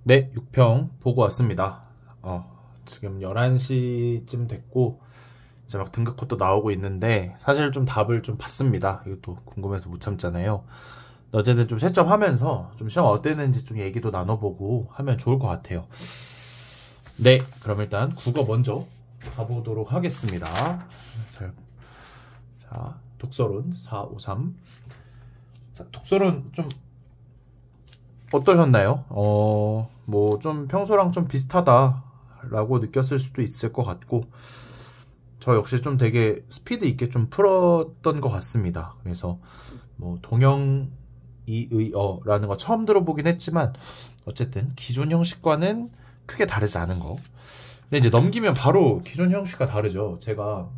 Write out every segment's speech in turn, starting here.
네, 6평 보고 왔습니다. 지금 11시쯤 됐고, 이제 막 등급 컷도 나오고 있는데, 사실 좀 답을 좀 봤습니다. 이것도 궁금해서 못 참잖아요. 어쨌든 좀 채점하면서 좀 시험 어땠는지 좀 얘기도 나눠보고 하면 좋을 것 같아요. 네, 그럼 일단 국어 먼저 가보도록 하겠습니다. 자, 독서론 453. 자, 독서론 좀 어떠셨나요? 뭐 좀 평소랑 좀 비슷하다라고 느꼈을 수도 있을 것 같고, 저 역시 좀 되게 스피드 있게 좀 풀었던 것 같습니다. 그래서 뭐 동영이의어라는 거 처음 들어보긴 했지만, 어쨌든 기존 형식과는 크게 다르지 않은 거. 근데 이제 넘기면 바로 기존 형식과 다르죠. 제가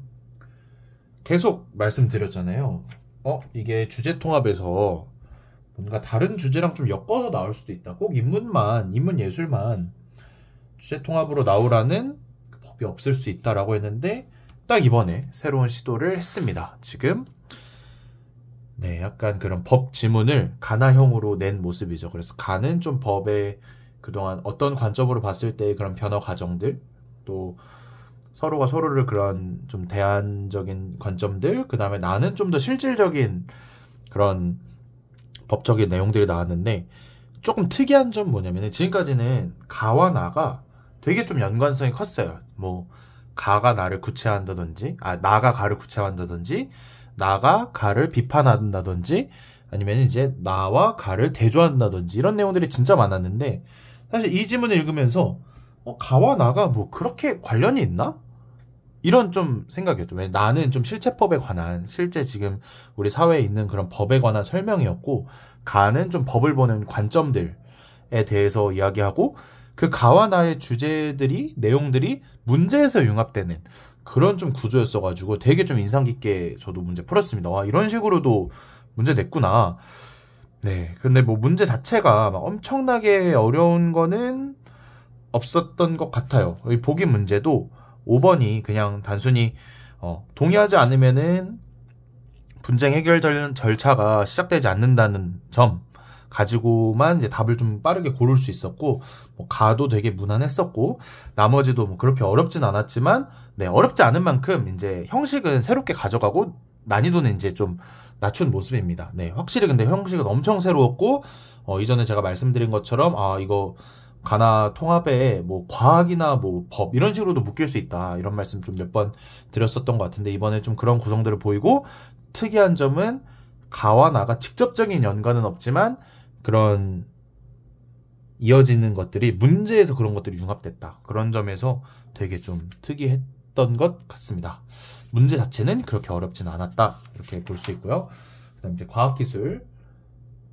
계속 말씀드렸잖아요. 이게 주제 통합에서 뭔가 다른 주제랑 좀 엮어서 나올 수도 있다. 꼭 인문 예술만 주제 통합으로 나오라는 법이 없을 수 있다라고 했는데, 딱 이번에 새로운 시도를 했습니다. 지금 네, 약간 그런 법 지문을 가나형으로 낸 모습이죠. 그래서 가는 좀 법의 그동안 어떤 관점으로 봤을 때의 그런 변화 과정들, 또 서로가 서로를 그런 좀 대안적인 관점들, 그 다음에 나는 좀 더 실질적인 그런 법적인 내용들이 나왔는데, 조금 특이한 점 뭐냐면 지금까지는 가와 나가 되게 좀 연관성이 컸어요. 뭐 가가 나를 구체한다든지, 나가 가를 구체한다든지, 나가 가를 비판한다든지, 아니면 이제 나와 가를 대조한다든지, 이런 내용들이 진짜 많았는데, 사실 이 지문을 읽으면서 가와 나가 뭐 그렇게 관련이 있나? 이런 좀 생각이었죠. 왜 나는 좀 실체법에 관한, 실제 지금 우리 사회에 있는 그런 법에 관한 설명이었고, 가는 좀 법을 보는 관점들에 대해서 이야기하고, 그 가와 나의 주제들이, 내용들이 문제에서 융합되는 그런 좀 구조였어가지고 되게 좀 인상 깊게 저도 문제 풀었습니다. 와, 이런 식으로도 문제 냈구나. 네. 근데 뭐 문제 자체가 막 엄청나게 어려운 거는 없었던 것 같아요. 이 보기 문제도 5번이 그냥 단순히 동의하지 않으면은 분쟁 해결 절차가 시작되지 않는다는 점 가지고만 이제 답을 좀 빠르게 고를 수 있었고, 뭐 가도 되게 무난했었고, 나머지도 뭐 그렇게 어렵진 않았지만, 네, 어렵지 않은 만큼 이제 형식은 새롭게 가져가고 난이도는 이제 좀 낮춘 모습입니다. 네, 확실히 근데 형식은 엄청 새로웠고, 이전에 제가 말씀드린 것처럼 이거 가나 통합에 뭐 과학이나 뭐 법 이런 식으로도 묶일 수 있다, 이런 말씀 좀 몇 번 드렸었던 것 같은데, 이번에 좀 그런 구성들을 보이고, 특이한 점은 가와 나가 직접적인 연관은 없지만 그런 이어지는 것들이 문제에서 그런 것들이 융합됐다, 그런 점에서 되게 좀 특이했던 것 같습니다. 문제 자체는 그렇게 어렵진 않았다, 이렇게 볼 수 있고요. 그다음 이제 과학기술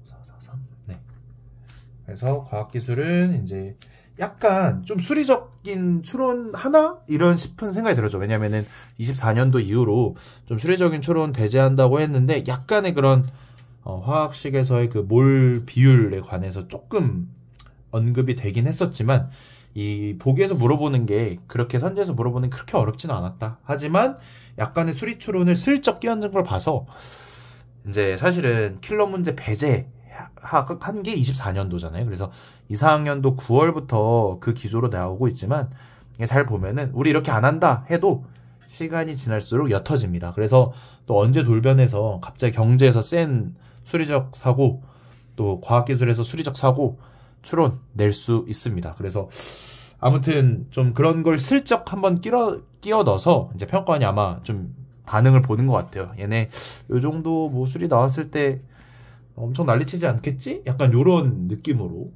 443. 네. 그래서 과학기술은 이제 약간 좀 수리적인 추론 하나? 이런 싶은 생각이 들었죠. 왜냐면은 24년도 이후로 좀 수리적인 추론 배제한다고 했는데, 약간의 그런 화학식에서의 그 몰 비율에 관해서 조금 언급이 되긴 했었지만, 이 보기에서 물어보는 게, 그렇게 선지에서 물어보는 게 그렇게 어렵지는 않았다. 하지만 약간의 수리 추론을 슬쩍 끼얹은 걸 봐서 이제 사실은 킬러 문제 배제 한 게 24년도잖아요. 그래서 24학년도 9월부터 그 기조로 나오고 있지만, 잘 보면은 우리 이렇게 안 한다 해도 시간이 지날수록 옅어집니다. 그래서 또 언제 돌변해서 갑자기 경제에서 센 수리적 사고, 또 과학기술에서 수리적 사고 추론 낼 수 있습니다. 그래서 아무튼 좀 그런 걸 슬쩍 한번 끼워 넣어서 이제 평가원이 아마 좀 반응을 보는 것 같아요. 얘네 요 정도 뭐 수리 나왔을 때 엄청 난리치지 않겠지? 약간 요런 느낌으로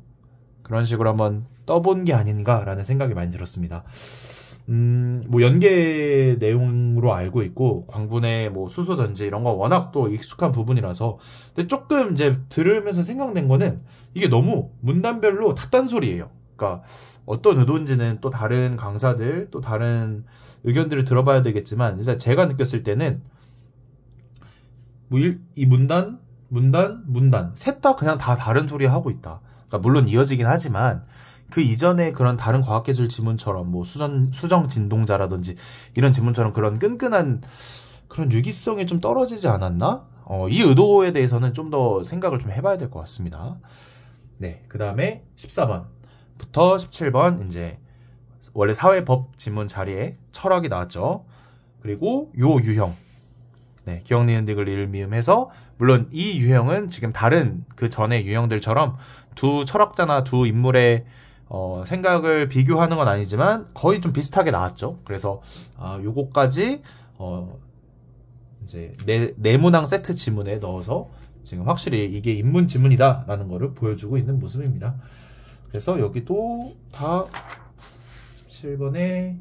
그런 식으로 한번 떠본 게 아닌가라는 생각이 많이 들었습니다. 뭐 연계 내용으로 알고 있고, 광분의 뭐 수소 전지 이런 거 워낙 또 익숙한 부분이라서. 근데 조금 이제 들으면서 생각된 거는, 이게 너무 문단별로 다 딴소리예요. 그러니까 어떤 의도인지는 또 다른 강사들, 또 다른 의견들을 들어봐야 되겠지만, 일단 제가 느꼈을 때는 뭐 이 문단 셋 다 그냥 다 다른 소리 하고 있다. 그러니까 물론 이어지긴 하지만 그 이전에 그런 다른 과학기술 지문처럼 뭐 수정 진동자라든지 이런 지문처럼 그런 끈끈한 그런 유기성이 좀 떨어지지 않았나? 이 의도에 대해서는 좀 더 생각을 좀 해봐야 될 것 같습니다. 네, 그 다음에 14번 부터 17번 이제 원래 사회법 지문 자리에 철학이 나왔죠. 그리고 요 유형. 네, 기억, 니은, 디귿, 리을, 미음 해서 물론 이 유형은 지금 다른 그 전의 유형들처럼 두 철학자나 두 인물의 생각을 비교하는 건 아니지만 거의 좀 비슷하게 나왔죠. 그래서 요거까지 이제 네 문항 세트 지문에 넣어서 지금 확실히 이게 인문 지문이다 라는 거를 보여주고 있는 모습입니다. 그래서 여기도 다 17번에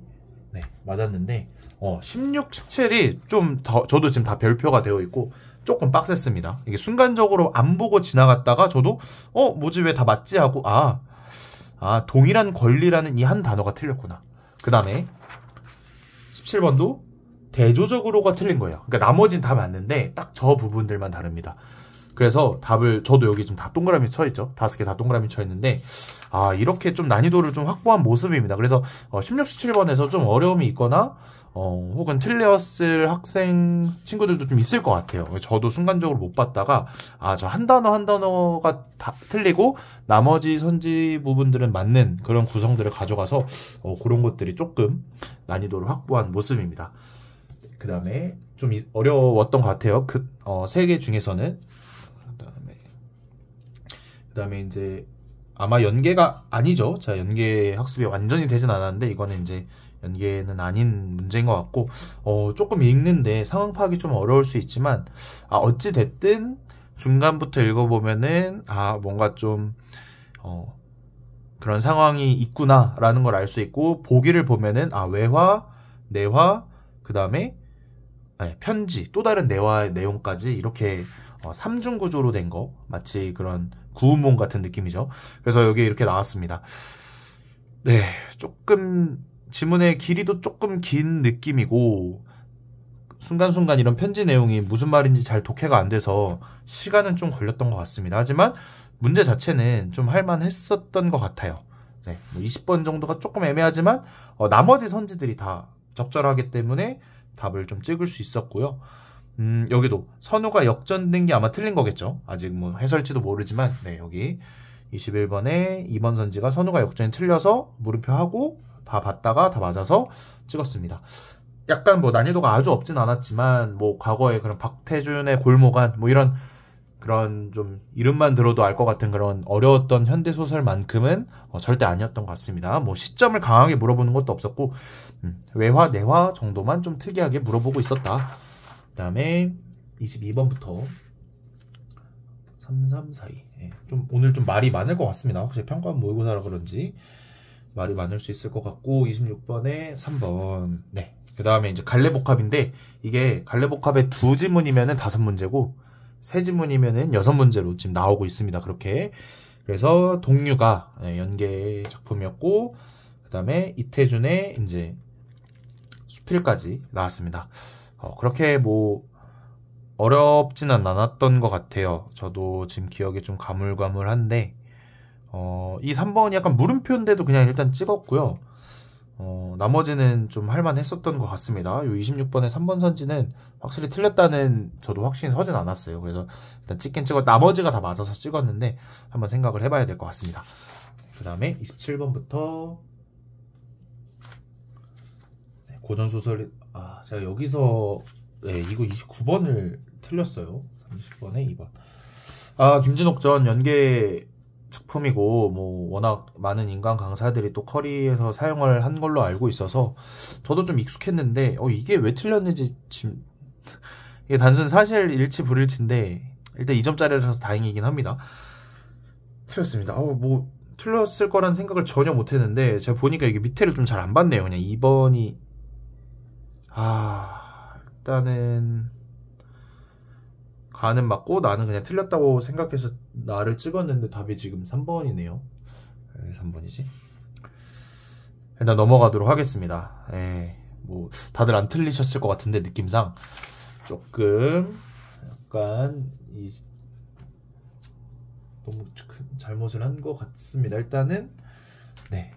네, 맞았는데 16, 17이 좀 더 저도 지금 다 별표가 되어 있고 조금 빡셌습니다. 이게 순간적으로 안 보고 지나갔다가 저도 뭐지 왜 다 맞지 하고 동일한 권리라는 이 한 단어가 틀렸구나. 그 다음에 17번도 대조적으로가 틀린 거예요. 그러니까 나머지는 다 맞는데 딱 저 부분들만 다릅니다. 그래서 답을 저도 여기 좀 다 동그라미 쳐 있죠. 5개 다 동그라미 쳐 있는데 이렇게 좀 난이도를 좀 확보한 모습입니다. 그래서 16, 17번에서 좀 어려움이 있거나 혹은 틀렸을 학생 친구들도 좀 있을 것 같아요. 저도 순간적으로 못 봤다가 저 한 단어 한 단어가 다 틀리고 나머지 선지 부분들은 맞는 그런 구성들을 가져가서 그런 것들이 조금 난이도를 확보한 모습입니다. 그 다음에 좀 어려웠던 것 같아요. 그 3개 중에서는. 그 다음에 이제 아마 연계가 아니죠. 자, 연계 학습이 완전히 되진 않았는데 이거는 이제 연계는 아닌 문제인 것 같고 조금 읽는데 상황 파악이 좀 어려울 수 있지만 어찌 됐든 중간부터 읽어보면은 뭔가 좀 그런 상황이 있구나 라는 걸 알 수 있고 보기를 보면은 외화, 내화, 그 다음에 편지, 또 다른 내화의 내용까지 이렇게 3중 구조로 된 거 마치 그런 구운몽 같은 느낌이죠. 그래서 여기 이렇게 나왔습니다. 네, 조금 지문의 길이도 조금 긴 느낌이고 순간순간 이런 편지 내용이 무슨 말인지 잘 독해가 안 돼서 시간은 좀 걸렸던 것 같습니다. 하지만 문제 자체는 좀 할만했었던 것 같아요. 네, 20번 정도가 조금 애매하지만 나머지 선지들이 다 적절하기 때문에 답을 좀 찍을 수 있었고요. 여기도 선우가 역전된 게 아마 틀린 거겠죠. 아직 뭐 해설지도 모르지만 네, 여기 21번에 2번 선지가 선우가 역전이 틀려서 물음표 하고 다 봤다가 다 맞아서 찍었습니다. 약간 뭐 난이도가 아주 없진 않았지만 뭐 과거에 그런 박태준의 골모간 뭐 이런 그런 좀 이름만 들어도 알 것 같은 그런 어려웠던 현대소설만큼은 절대 아니었던 것 같습니다. 뭐 시점을 강하게 물어보는 것도 없었고 외화, 내화 정도만 좀 특이하게 물어보고 있었다. 그 다음에 22번부터 3, 3, 4, 2 좀 오늘 좀 말이 많을 것 같습니다. 혹시 평가원 모의고사라 그런지 말이 많을 수 있을 것 같고 26번에 3번 네. 그 다음에 이제 갈래복합인데 이게 갈래복합의 2지문이면은 5문제고 3지문이면은 6문제로 지금 나오고 있습니다. 그렇게 그래서 동류가 연계 작품이었고 그 다음에 이태준의 이제 수필까지 나왔습니다. 그렇게 뭐 어렵지는 않았던 것 같아요. 저도 지금 기억이 좀 가물가물한데 이 3번이 약간 물음표인데도 그냥 일단 찍었고요. 나머지는 좀 할만했었던 것 같습니다. 요 26번의 3번 선지는 확실히 틀렸다는 저도 확신이 서진 않았어요. 그래서 일단 찍긴 나머지가 다 맞아서 찍었는데 한번 생각을 해봐야 될 것 같습니다. 그 다음에 27번부터 고전소설 제가 여기서 이거 29번을 틀렸어요. 30번에 2번 김진옥 전 연계 작품이고 뭐 워낙 많은 인간 강사들이 또 커리에서 사용을 한 걸로 알고 있어서 저도 좀 익숙했는데 이게 왜 틀렸는지 지금 이게 단순 사실 일치 불일치인데 일단 2점짜리라서 다행이긴 합니다. 틀렸습니다. 뭐 틀렸을 거란 생각을 전혀 못했는데 제가 보니까 이게 밑에를 좀 잘 안 봤네요. 그냥 2번이 일단은 가는 맞고 나는 그냥 틀렸다고 생각해서 나를 찍었는데 답이 지금 3번이네요. 왜 3번이지? 일단 넘어가도록 하겠습니다. 뭐 다들 안 틀리셨을 것 같은데 느낌상 조금 약간 너무 큰 잘못을 한 것 같습니다. 일단은 네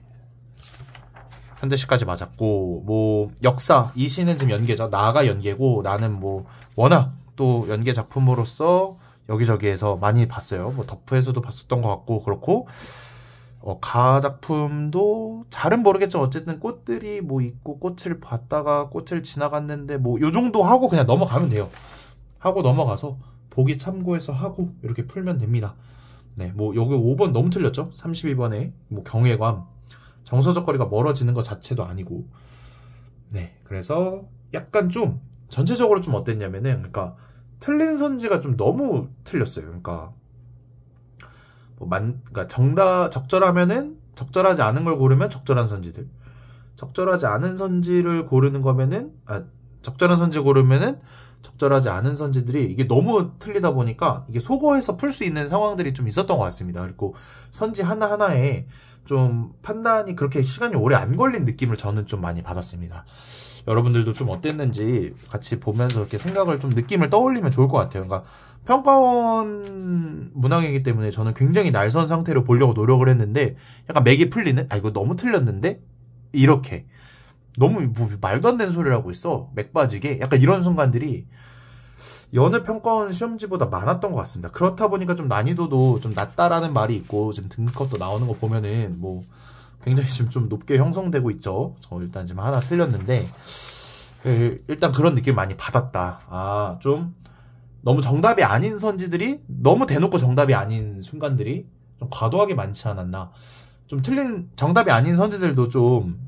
현대시까지 맞았고 뭐 역사 이 시는 지금 연계죠. 나가 연계고 나는 뭐 워낙 또 연계 작품으로서 여기저기에서 많이 봤어요. 뭐 덕후에서도 봤었던 것 같고 그렇고 가 작품도 잘은 모르겠죠. 어쨌든 꽃들이 뭐 있고 꽃을 봤다가 꽃을 지나갔는데 뭐 요 정도 하고 그냥 넘어가면 돼요. 하고 넘어가서 보기 참고해서 하고 이렇게 풀면 됩니다. 네, 뭐 여기 5번 너무 틀렸죠? 32번에 뭐 경외감, 정서적 거리가 멀어지는 것 자체도 아니고. 네, 그래서 약간 좀 전체적으로 좀 어땠냐면은, 그러니까 틀린 선지가 좀 너무 틀렸어요. 그러니까 그러니까 적절하면은 적절하지 않은 걸 고르면 적절한 선지들, 적절하지 않은 선지를 고르는 거면은 적절한 선지 고르면은 적절하지 않은 선지들이 이게 너무 틀리다 보니까 이게 속어해서 풀 수 있는 상황들이 좀 있었던 것 같습니다. 그리고 선지 하나하나에 좀 판단이 그렇게 시간이 오래 안 걸린 느낌을 저는 좀 많이 받았습니다. 여러분들도 좀 어땠는지 같이 보면서 이렇게 생각을 좀 느낌을 떠올리면 좋을 것 같아요. 그러니까 평가원 문항이기 때문에 저는 굉장히 날선 상태로 보려고 노력을 했는데 약간 맥이 풀리는? 이거 너무 틀렸는데? 이렇게 너무 뭐 말도 안 되는 소리를 하고 있어, 맥 빠지게. 약간 이런 순간들이 여느 평가원 시험지보다 많았던 것 같습니다. 그렇다 보니까 좀 난이도도 좀 낮다라는 말이 있고 지금 등급도 나오는 거 보면은 뭐 굉장히 지금 좀 높게 형성되고 있죠. 저 일단 지금 하나 틀렸는데 일단 그런 느낌 많이 받았다. 좀 너무 정답이 아닌 선지들이 너무 대놓고 정답이 아닌 순간들이 좀 과도하게 많지 않았나. 좀 틀린 정답이 아닌 선지들도 좀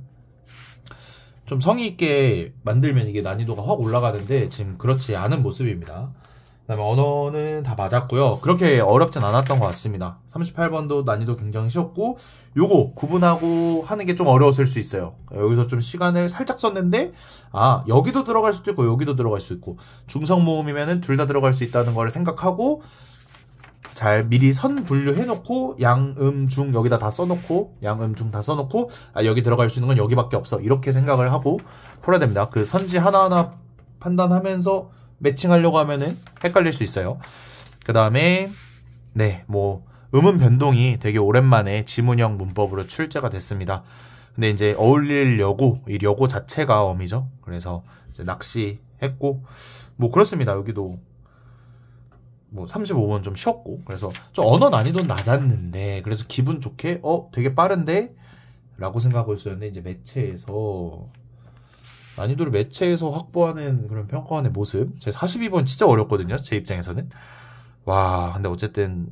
성의 있게 만들면 이게 난이도가 확 올라가는데 지금 그렇지 않은 모습입니다. 그다음에 언어는 다 맞았고요. 그렇게 어렵진 않았던 것 같습니다. 38번도 난이도 굉장히 쉬웠고, 요거 구분하고 하는 게 좀 어려웠을 수 있어요. 여기서 좀 시간을 살짝 썼는데 여기도 들어갈 수도 있고 여기도 들어갈 수 있고, 중성 모음이면은 둘 다 들어갈 수 있다는 걸 생각하고 잘 미리 선 분류해놓고 양, 중 여기다 다 써놓고 양, 중 다 써놓고 여기 들어갈 수 있는 건 여기밖에 없어, 이렇게 생각을 하고 풀어야 됩니다. 그 선지 하나하나 판단하면서 매칭하려고 하면은 헷갈릴 수 있어요. 그 다음에 뭐 음운 변동이 되게 오랜만에 지문형 문법으로 출제가 됐습니다. 근데 이제 어울리려고 이 려고 자체가 어미죠. 그래서 이제 낚시했고 뭐 그렇습니다. 여기도 뭐 35번 좀 쉬었고, 그래서 좀 언어 난이도는 낮았는데 그래서 기분 좋게 되게 빠른데 라고 생각하고 있었는데, 이제 매체에서 난이도를 매체에서 확보하는 그런 평가원의 모습. 제 42번 진짜 어렵거든요, 제 입장에서는. 와, 근데 어쨌든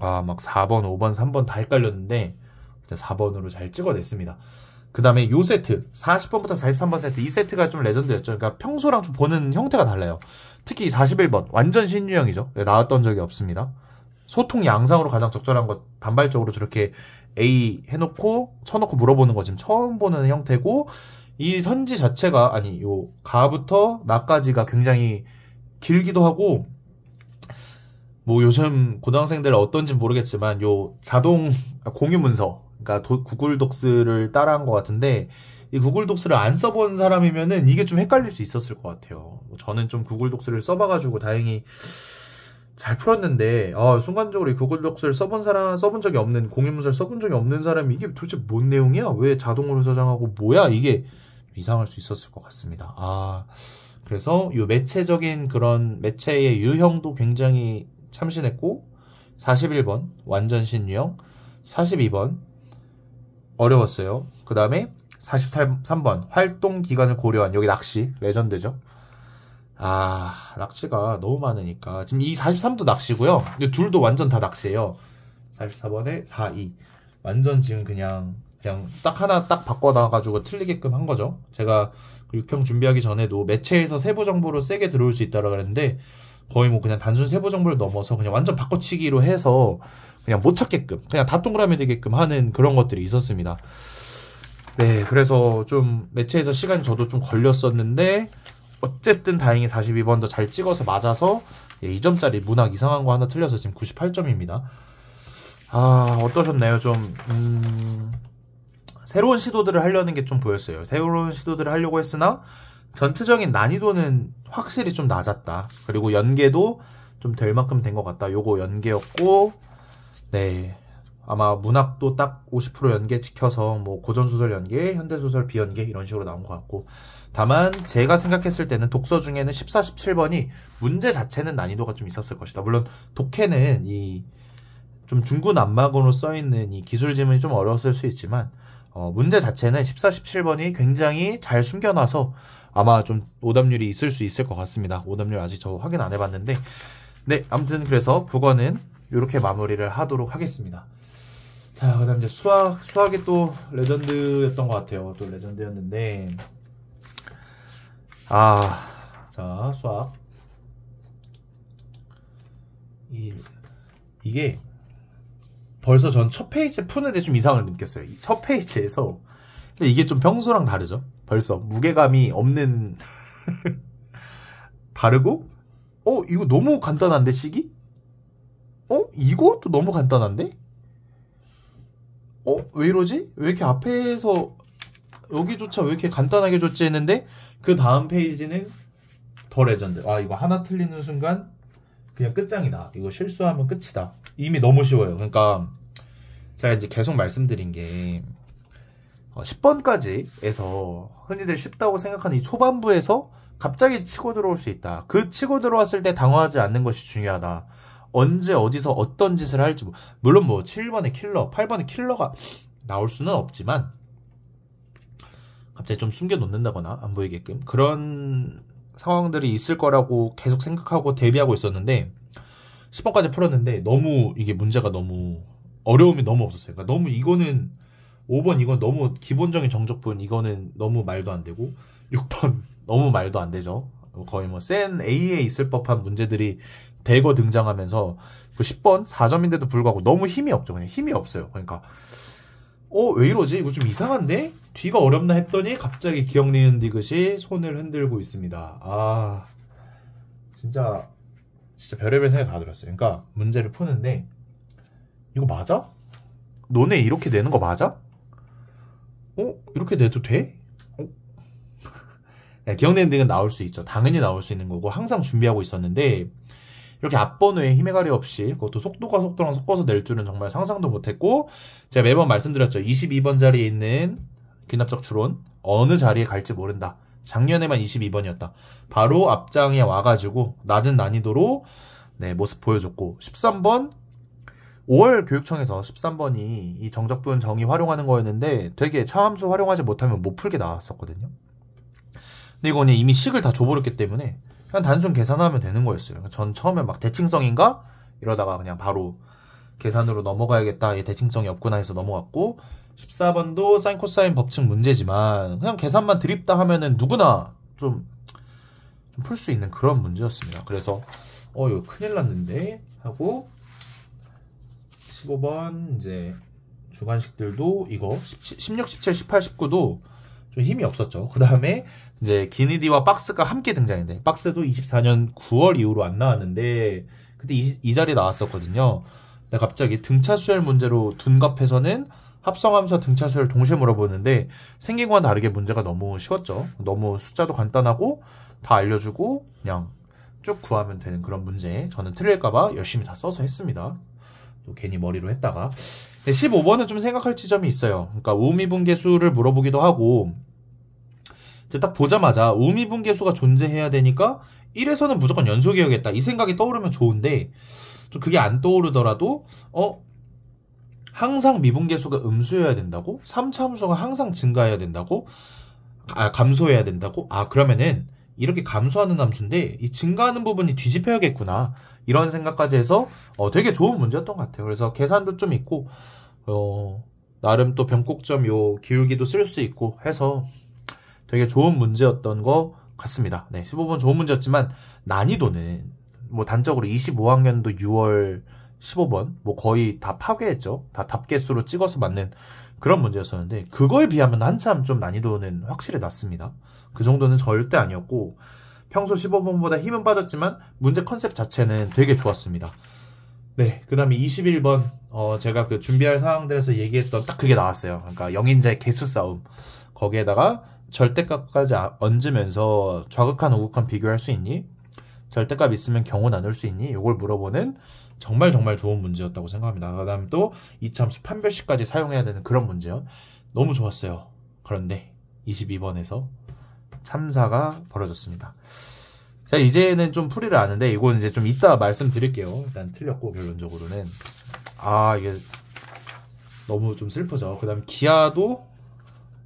막 4번, 5번, 3번 다 헷갈렸는데 4번으로 잘 찍어냈습니다. 그 다음에 요 세트 40번부터 43번 세트, 이 세트가 좀 레전드였죠. 그러니까 평소랑 좀 보는 형태가 달라요. 특히 41번 완전 신유형이죠. 나왔던 적이 없습니다. 소통 양상으로 가장 적절한 것, 단발적으로 저렇게 A 해놓고 쳐놓고 물어보는 거 지금 처음 보는 형태고, 이 선지 자체가 요 가부터 나까지가 굉장히 길기도 하고, 뭐 요즘 고등학생들 어떤지 모르겠지만 요 자동 공유 문서, 그러니까 구글 독스를 따라한 것 같은데, 이 구글 독스를 안 써본 사람이면은 이게 좀 헷갈릴 수 있었을 것 같아요. 저는 좀 구글 독스를 써봐가지고 다행히 잘 풀었는데, 순간적으로 이 구글 독스를 써본 적이 없는, 공유 문서를 써본 적이 없는 사람이 이게 도대체 뭔 내용이야? 왜 자동으로 저장하고 뭐야? 이게 이상할 수 있었을 것 같습니다. 그래서 이 매체적인 그런 매체의 유형도 굉장히 참신했고, 41번 완전 신유형, 42번 어려웠어요. 그 다음에 43번 활동 기간을 고려한, 여기 낚시 레전드죠. 낚시가 너무 많으니까 지금 이 43도 낚시고요. 둘도 완전 다 낚시예요. 44번에 42 완전 지금 그냥 딱 하나 딱 바꿔놔가지고 틀리게끔 한 거죠. 제가 그 6평 준비하기 전에도 매체에서 세부 정보로 세게 들어올 수 있다고 그랬는데 거의 뭐 그냥 단순 세부 정보를 넘어서 그냥 완전 바꿔치기로 해서 그냥 못 찾게끔, 그냥 다 동그라미 되게끔 하는 그런 것들이 있었습니다. 네, 그래서 좀 매체에서 시간이 저도 좀 걸렸었는데 어쨌든 다행히 42번도 잘 찍어서 맞아서 2점짜리 문학 이상한 거 하나 틀려서 지금 98점입니다. 어떠셨나요? 좀 새로운 시도들을 하려는 게 좀 보였어요. 새로운 시도들을 하려고 했으나 전체적인 난이도는 확실히 좀 낮았다. 그리고 연계도 좀 될 만큼 된 것 같다. 요거 연계였고, 네, 아마 문학도 딱 50% 연계 지켜서 뭐 고전소설 연계, 현대소설 비연계 이런 식으로 나온 것 같고, 다만 제가 생각했을 때는 독서 중에는 14, 17번이 문제 자체는 난이도가 좀 있었을 것이다. 물론 독해는 이 좀 중구난방으로 써있는 이 기술 지문이 좀 어려웠을 수 있지만 문제 자체는 14, 17번이 굉장히 잘 숨겨놔서 아마 좀 오답률이 있을 수 있을 것 같습니다. 오답률 아직 저 확인 안 해봤는데 네, 아무튼 그래서 국어는 이렇게 마무리를 하도록 하겠습니다. 자, 그 다음 이제 수학이 또 레전드였던 것 같아요. 또 레전드였는데 자, 수학 이게 벌써 전 첫 페이지 푸는데 좀 이상을 느꼈어요. 이 첫 페이지에서. 근데 이게 좀 평소랑 다르죠. 벌써 무게감이 없는 다르고 이거 너무 간단한데 식이? 이것도 너무 간단한데? 왜 이러지? 왜 이렇게 앞에서 여기조차 왜 이렇게 간단하게 줬지 했는데 그 다음 페이지는 더 레전드. 이거 하나 틀리는 순간 그냥 끝장이다. 이거 실수하면 끝이다. 이미 너무 쉬워요. 그러니까 제가 이제 계속 말씀드린 게 10번까지에서 흔히들 쉽다고 생각하는 이 초반부에서 갑자기 치고 들어올 수 있다. 그 치고 들어왔을 때 당황하지 않는 것이 중요하다. 언제 어디서 어떤 짓을 할지 물론 7번의 킬러, 8번의 킬러가 나올 수는 없지만 갑자기 좀 숨겨 놓는다거나 안 보이게끔 그런 상황들이 있을 거라고 계속 생각하고 대비하고 있었는데 10번까지 풀었는데 너무 이게 문제가 너무 어려움이 너무 없었어요. 그러니까 너무 이거는 5번 이건 너무 기본적인 정적분 이거는 너무 말도 안 되고 6번 너무 말도 안 되죠. 거의 센 A에 있을 법한 문제들이 대거 등장하면서 그 10번 4점인데도 불구하고 너무 힘이 없죠. 그냥 힘이 없어요. 그러니까 왜 이러지? 이거 좀 이상한데? 뒤가 어렵나 했더니 갑자기 기억 니은 디귿이 손을 흔들고 있습니다. 진짜 별의별 생각이 다 들었어요. 그러니까 문제를 푸는데 이거 맞아? 너네 이렇게 내는 거 맞아? 이렇게 내도 돼? 기억 니은 디귿 나올 수 있죠. 당연히 나올 수 있는 거고 항상 준비하고 있었는데 이렇게 앞번호에 힘의 가리 없이 그것도 속도가 속도랑 섞어서 낼 줄은 정말 상상도 못했고 제가 매번 말씀드렸죠. 22번 자리에 있는 귀납적 추론 어느 자리에 갈지 모른다. 작년에만 22번이었다. 바로 앞장에 와가지고 낮은 난이도로 모습 보여줬고 13번 5월 교육청에서 13번이 이 정적분 정의 활용하는 거였는데 되게 차함수 활용하지 못하면 못 풀게 나왔었거든요. 근데 이거는 이미 식을 다 줘버렸기 때문에 그냥 단순 계산하면 되는 거였어요. 전 처음에 막 대칭성인가? 이러다가 그냥 바로 계산으로 넘어가야겠다. 얘 대칭성이 없구나 해서 넘어갔고 14번도 사인 코사인 법칙 문제지만 그냥 계산만 드립다 하면은 누구나 좀 풀 수 있는 그런 문제였습니다. 그래서 이거 큰일 났는데 하고 15번 이제 주관식들도 이거 16, 17, 18, 19도 좀 힘이 없었죠. 그 다음에 이제 기니디와 박스가 함께 등장했는데 박스도 24년 9월 이후로 안 나왔는데 그때 이 자리 나왔었거든요. 근데 갑자기 등차 수열 문제로 둔갑해서는 합성함수와 등차 수열 동시에 물어보는데 생긴 거와 다르게 문제가 너무 쉬웠죠. 너무 숫자도 간단하고 다 알려주고 그냥 쭉 구하면 되는 그런 문제. 저는 틀릴까봐 열심히 다 써서 했습니다. 또 괜히 머리로 했다가 15번은 좀 생각할 지점이 있어요. 그러니까 우미분계수를 물어보기도 하고 이제 딱 보자마자 우미분계수가 존재해야 되니까 1에서는 무조건 연속이어야겠다 이 생각이 떠오르면 좋은데 좀 그게 안 떠오르더라도 항상 미분계수가 음수여야 된다고? 3차 함수가 항상 증가해야 된다고? 감소해야 된다고? 그러면은 이렇게 감소하는 함수인데 이 증가하는 부분이 뒤집혀야겠구나 이런 생각까지 해서 되게 좋은 문제였던 것 같아요. 그래서 계산도 좀 있고 나름 또 변곡점 요 기울기도 쓸 수 있고 해서 되게 좋은 문제였던 것 같습니다. 15번 좋은 문제였지만 난이도는 단적으로 25학년도 6월 15번 거의 다 파괴했죠. 다 답개수로 찍어서 맞는 그런 문제였었는데 그거에 비하면 한참 좀 난이도는 확실히 낮습니다. 그 정도는 절대 아니었고 평소 15번보다 힘은 빠졌지만 문제 컨셉 자체는 되게 좋았습니다. 그 다음에 21번 제가 그 준비할 사항들에서 얘기했던 딱 그게 나왔어요. 그러니까 영인자의 개수 싸움 거기에다가 절대값까지 얹으면서 좌극한 우극한 비교할 수 있니? 절대값 있으면 경우 나눌 수 있니? 이걸 물어보는 정말 좋은 문제였다고 생각합니다. 그 다음 또 이차함수 판별식까지 사용해야 되는 그런 문제요. 너무 좋았어요. 그런데 22번에서 참사가 벌어졌습니다. 자, 이제는 좀 풀이를 아는데 이건 이제 좀 이따 말씀드릴게요. 일단 틀렸고 결론적으로는 이게 너무 좀 슬프죠. 그 다음에 기아도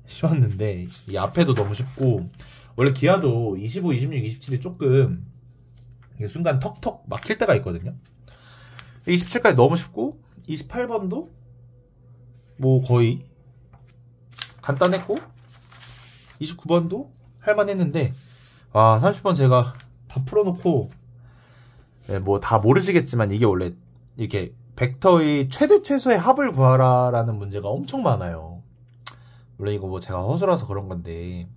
쉬웠는데 이 앞에도 너무 쉽고, 원래 기아도 25, 26, 27이 조금 순간 턱턱 막힐 때가 있거든요. 27까지 너무 쉽고 28번도 뭐 거의 간단했고 29번도 할만했는데 30번 제가 다 풀어놓고 뭐 다 모르시겠지만 이게 원래 이렇게 벡터의 최대 최소의 합을 구하라라는 문제가 엄청 많아요. 물론 이거 뭐 제가 허술라서 그런 건데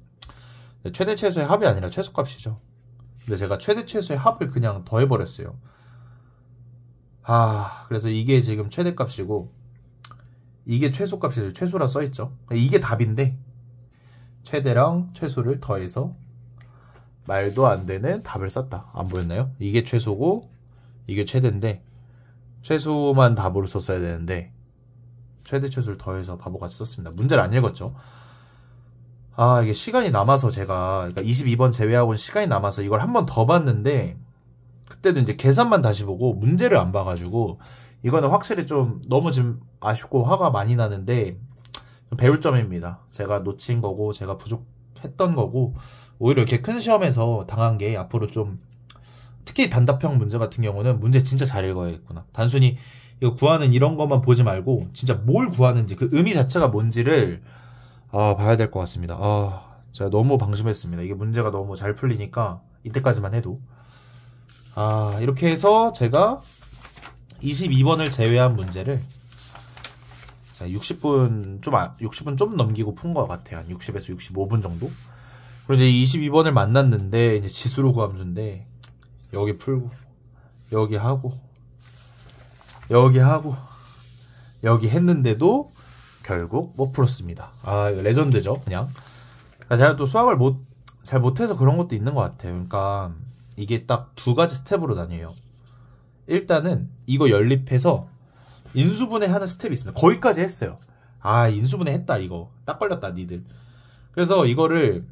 최대 최소의 합이 아니라 최소값이죠. 근데 제가 최대 최소의 합을 그냥 더해버렸어요. 그래서 이게 지금 최대값이고 이게 최소값이 최소라 써있죠. 이게 답인데 최대랑 최소를 더해서 말도 안 되는 답을 썼다. 안 보였나요? 이게 최소고 이게 최대인데 최소만 답으로 썼어야 되는데 최대 최소를 더해서 바보같이 썼습니다. 문제를 안 읽었죠. 이게 시간이 남아서 제가, 그러니까 22번 제외하고는 시간이 남아서 이걸 한 번 더 봤는데 그때도 이제 계산만 다시 보고 문제를 안 봐가지고 이거는 확실히 좀 너무 지금 아쉽고 화가 많이 나는데 배울 점입니다. 제가 놓친 거고 제가 부족했던 거고, 오히려 이렇게 큰 시험에서 당한 게 앞으로 좀, 특히 단답형 문제 같은 경우는 문제 진짜 잘 읽어야겠구나. 단순히 이거 구하는 이런 것만 보지 말고 진짜 뭘 구하는지 그 의미 자체가 뭔지를 봐야 될 것 같습니다. 제가 너무 방심했습니다. 이게 문제가 너무 잘 풀리니까 이때까지만 해도. 이렇게 해서 제가 22번을 제외한 문제를 60분 좀 넘기고 푼 것 같아요. 한 60에서 65분 정도. 그리고 이제 22번을 만났는데 이제 지수로 구함수인데 여기 풀고 여기 하고 여기 했는데도 결국 못 풀었습니다. 이거 레전드죠, 그냥. 제가 또 수학을 잘 못해서 그런 것도 있는 것 같아요. 그러니까 이게 딱 두 가지 스텝으로 나뉘어요. 일단은 이거 연립해서 인수분해 하는 스텝이 있습니다. 거기까지 했어요. 인수분해 했다, 이거. 딱 걸렸다, 니들. 그래서 이거를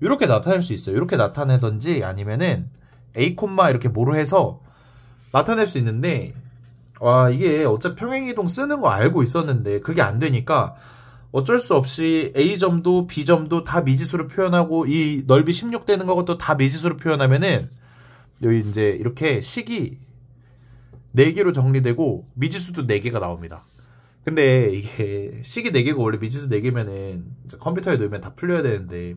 이렇게 나타낼 수 있어요. 이렇게 나타내던지 아니면은 A, 이렇게 뭐로 해서 나타낼 수 있는데, 이게 어차피 평행이동 쓰는 거 알고 있었는데 그게 안 되니까 어쩔 수 없이 A점도 B점도 다 미지수로 표현하고 이 넓이 16 되는 것도 다 미지수로 표현하면은 여기 이제 이렇게 식이 4개로 정리되고 미지수도 4개가 나옵니다. 근데 이게 식이 4개고 원래 미지수 4개면은 컴퓨터에 넣으면 다 풀려야 되는데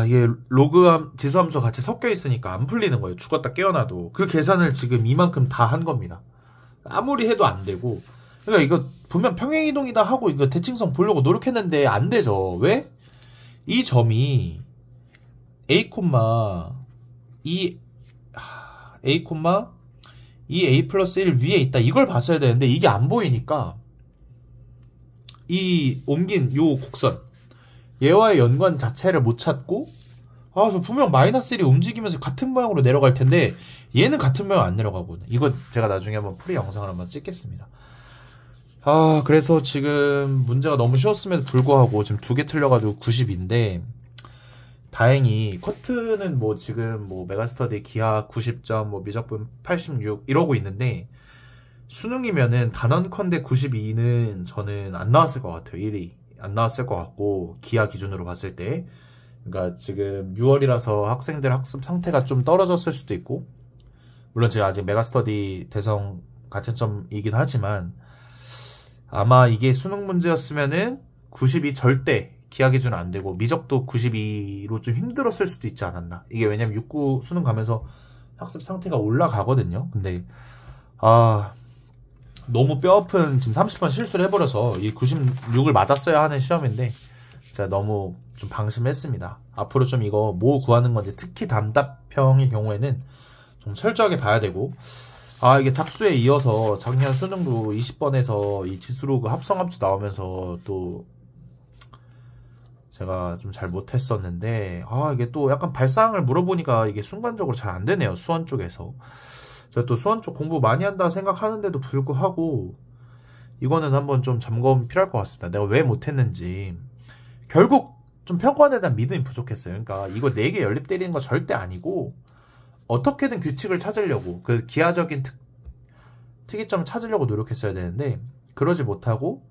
이게 로그함, 지수함수 같이 섞여 있으니까 안 풀리는 거예요. 죽었다 깨어나도. 그 계산을 지금 이만큼 다 한 겁니다. 아무리 해도 안 되고. 그러니까 이거 보면 평행이동이다 하고 이거 대칭성 보려고 노력했는데 안 되죠. 왜? 이 점이 A, 2A 플러스 1 위에 있다. 이걸 봤어야 되는데 이게 안 보이니까 이 옮긴 요 곡선 얘와의 연관 자체를 못 찾고 저 분명 마이너스 1이 움직이면서 같은 모양으로 내려갈 텐데 얘는 같은 모양 안 내려가거든요. 이거 제가 나중에 한번 풀이 영상을 한번 찍겠습니다. 그래서 지금 문제가 너무 쉬웠음에도 불구하고 지금 2개 틀려가지고 90인데 다행히 커트는 뭐 지금 뭐 메가스터디 기하 90점 뭐 미적분 86 이러고 있는데 수능이면은 단언컨대 92는 저는 안 나왔을 것 같아요. 1위 안 나왔을 것 같고 기하 기준으로 봤을 때, 그러니까 지금 6월이라서 학생들 학습 상태가 좀 떨어졌을 수도 있고, 물론 제가 아직 메가스터디 대성 가채점이긴 하지만 아마 이게 수능 문제였으면은 92 절대 기하 기준은 안 되고 미적도 92로 좀 힘들었을 수도 있지 않았나. 이게 왜냐면 6구 수능 가면서 학습 상태가 올라가거든요. 근데 너무 뼈아픈 지금 30번 실수를 해버려서 이 96을 맞았어야 하는 시험인데 제가 너무 좀 방심했습니다. 앞으로 좀 이거 뭐 구하는 건지 특히 단답형의 경우에는 좀 철저하게 봐야 되고, 이게 작수에 이어서 작년 수능도 20번에서 이 지수로 그 합성함수 나오면서 또 제가 좀 잘 못했었는데 이게 또 약간 발상을 물어보니까 이게 순간적으로 잘 안 되네요. 수원 쪽에서. 제가 또 수원 쪽 공부 많이 한다 생각하는데도 불구하고 이거는 한번 좀 점검 필요할 것 같습니다. 내가 왜 못했는지. 결국 좀 평가원에 대한 믿음이 부족했어요. 그러니까 이거 4개 연립 때리는 거 절대 아니고 어떻게든 규칙을 찾으려고 그 기하적인 특이점을 찾으려고 노력했어야 되는데 그러지 못하고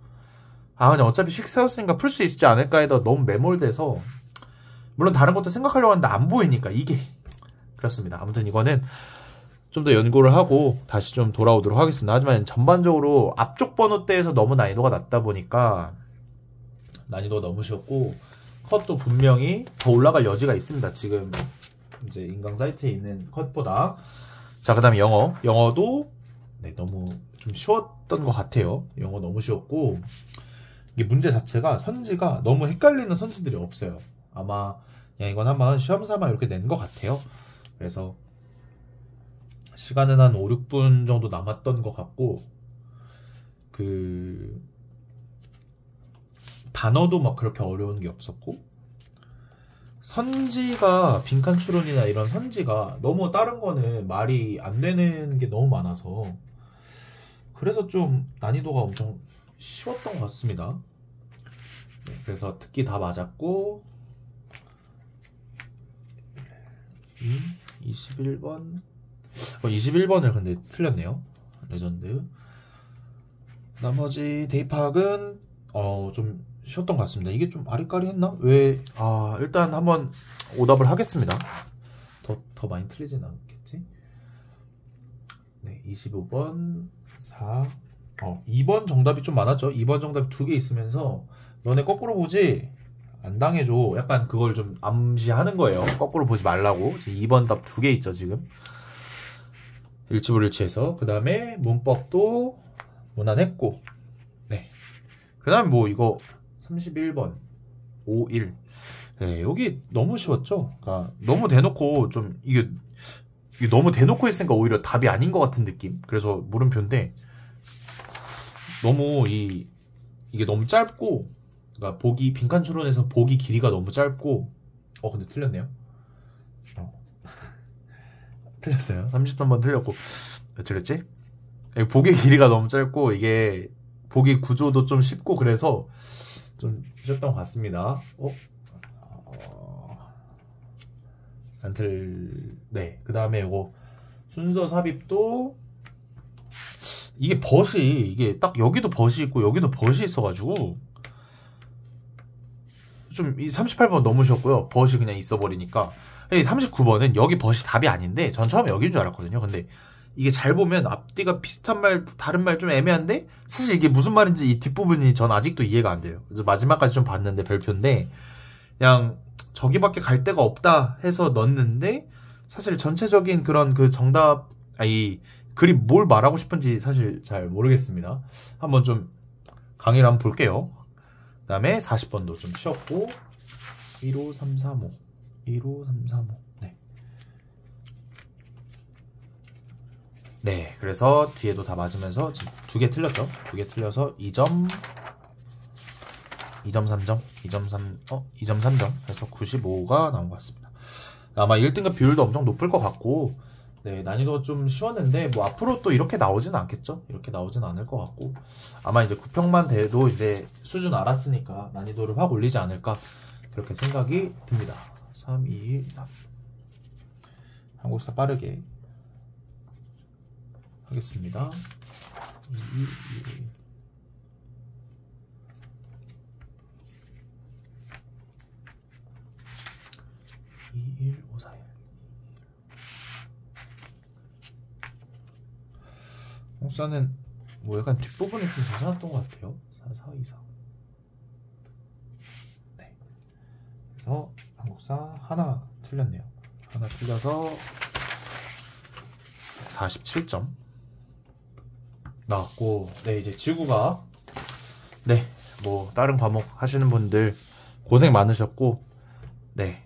그냥 어차피 식 세웠으니까 풀 수 있지 않을까 해도 너무 매몰돼서 물론 다른 것도 생각하려고 하는데 안 보이니까 이게 그렇습니다. 아무튼 이거는 좀 더 연구를 하고 다시 좀 돌아오도록 하겠습니다. 하지만 전반적으로 앞쪽 번호대에서 너무 난이도가 낮다 보니까 난이도가 너무 쉬웠고 컷도 분명히 더 올라갈 여지가 있습니다. 지금 이제 인강 사이트에 있는 컷보다. 자, 그 다음에 영어도 네, 너무 좀 쉬웠던 것 같아요. 영어 너무 쉬웠고 이게 문제 자체가 선지가 너무 헷갈리는 선지들이 없어요. 아마 그냥 이건 한번 시험 삼아 이렇게 낸 것 같아요. 그래서 시간은 한 5, 6분 정도 남았던 것 같고 그 단어도 막 그렇게 어려운 게 없었고 선지가 빈칸 추론이나 이런 선지가 너무 다른 거는 말이 안 되는 게 너무 많아서 그래서 좀 난이도가 엄청 쉬웠던 것 같습니다. 네, 그래서 듣기 다 맞았고 21번 21번을 근데 틀렸네요. 레전드. 나머지 대입학은 좀 쉬웠던 것 같습니다. 이게 좀 아리까리했나? 왜? 일단 한번 오답을 하겠습니다. 더 많이 틀리진 않겠지? 네, 25번 4 2번 정답이 좀 많았죠. 2번 정답이 2개 있으면서 너네 거꾸로 보지 안 당해줘. 약간 그걸 좀 암시하는 거예요. 거꾸로 보지 말라고. 2번 답 2개 있죠 지금. 일치불일치해서. 그 다음에 문법도 무난했고 네. 그 다음에 뭐 이거 31번 51 네, 여기 너무 쉬웠죠. 그러니까 너무 대놓고 좀 이게 너무 대놓고 했으니까 오히려 답이 아닌 것 같은 느낌. 그래서 물음표인데 너무 이게 너무 짧고 그러니까 보기 빈칸 추론에서 보기 길이가 너무 짧고 근데 틀렸네요. 틀렸어요. 33번 틀렸고 왜 틀렸지? 보기 길이가 너무 짧고 이게 보기 구조도 좀 쉽고 그래서 좀 쉬웠던 것 같습니다. 네. 그 다음에 이거 순서 삽입도 이게 이게 딱 여기도 벗이 있고 여기도 벗이 있어가지고 좀 이 38번 너무 쉬웠고요. 벗이 그냥 있어버리니까 39번은 여기 벗이 답이 아닌데 전 처음에 여기인 줄 알았거든요. 근데 이게 잘 보면 앞뒤가 비슷한 말 다른 말 좀 애매한데 사실 이게 무슨 말인지 이 뒷부분이 전 아직도 이해가 안 돼요. 그래서 마지막까지 좀 봤는데 별표인데 그냥 저기밖에 갈 데가 없다 해서 넣었는데 사실 전체적인 그런 그 정답 이 글이 뭘 말하고 싶은지 사실 잘 모르겠습니다. 한번 좀 강의를 한번 볼게요. 그 다음에 40번도 좀 쉬었고 15335 15335 네, 그래서 뒤에도 다 맞으면서 지금 2개 틀렸죠? 2개 틀려서 2점 3점 2점 3점 그래서 95가 나온 것 같습니다. 아마 1등급 비율도 엄청 높을 것 같고 네, 난이도가 좀 쉬웠는데 뭐 앞으로 또 이렇게 나오진 않겠죠? 이렇게 나오진 않을 것 같고 아마 이제 9평만 돼도 이제 수준 알았으니까 난이도를 확 올리지 않을까 그렇게 생각이 듭니다. 3, 2, 1, 3 한국사 빠르게 하겠습니다. 21541 한국사는 뭐 약간 뒷부분이 좀 괜찮았던 것 같아요. 4424 네. 그래서 한국사 하나 틀렸네요. 하나 틀려서 47점 나왔고 네 이제 지구과학 네 뭐 다른 과목 하시는 분들 고생 많으셨고 네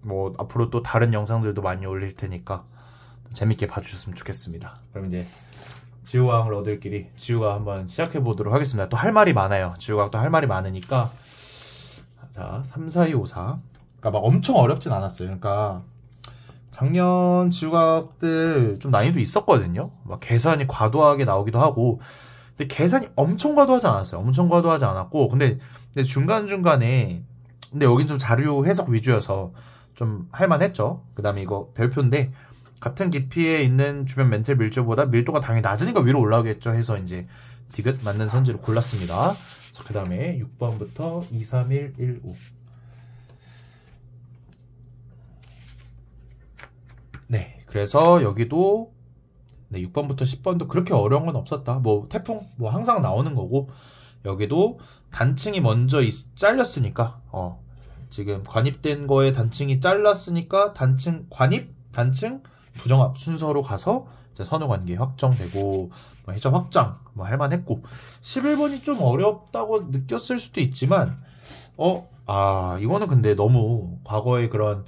뭐 앞으로 또 다른 영상들도 많이 올릴 테니까 재밌게 봐주셨으면 좋겠습니다. 그럼 이제 지구과학을 얻을 길이 지구과학 한번 시작해 보도록 하겠습니다. 또 할 말이 많아요. 지구과학도 할 말이 많으니까 자 34254 그러니까 막 엄청 어렵진 않았어요. 그러니까 작년 지구과학들 좀 난이도 있었거든요. 막 계산이 과도하게 나오기도 하고 근데 계산이 엄청 과도하지 않았어요. 엄청 과도하지 않았고 근데 중간중간에 근데 여긴 좀 자료 해석 위주여서 좀 할만했죠. 그 다음에 이거 별표인데 같은 깊이에 있는 주변 멘틀 밀조보다 밀도가 당연히 낮으니까 위로 올라오겠죠 해서 이제 디귿 맞는 선지를 골랐습니다. 자, 그 다음에 6번부터 2, 3, 1, 1, 5. 네, 그래서 여기도 네, 6번부터 10번도 그렇게 어려운 건 없었다. 뭐 태풍 뭐 항상 나오는 거고, 여기도 단층이 먼저 잘렸으니까 지금 관입된 거에 단층이 잘랐으니까 단층 관입 단층 부정합 순서로 가서 이제 선후관계 확정되고 뭐 해저 확장 뭐 할만했고, 11번이 좀 어렵다고 느꼈을 수도 있지만 이거는 근데 너무 과거의 그런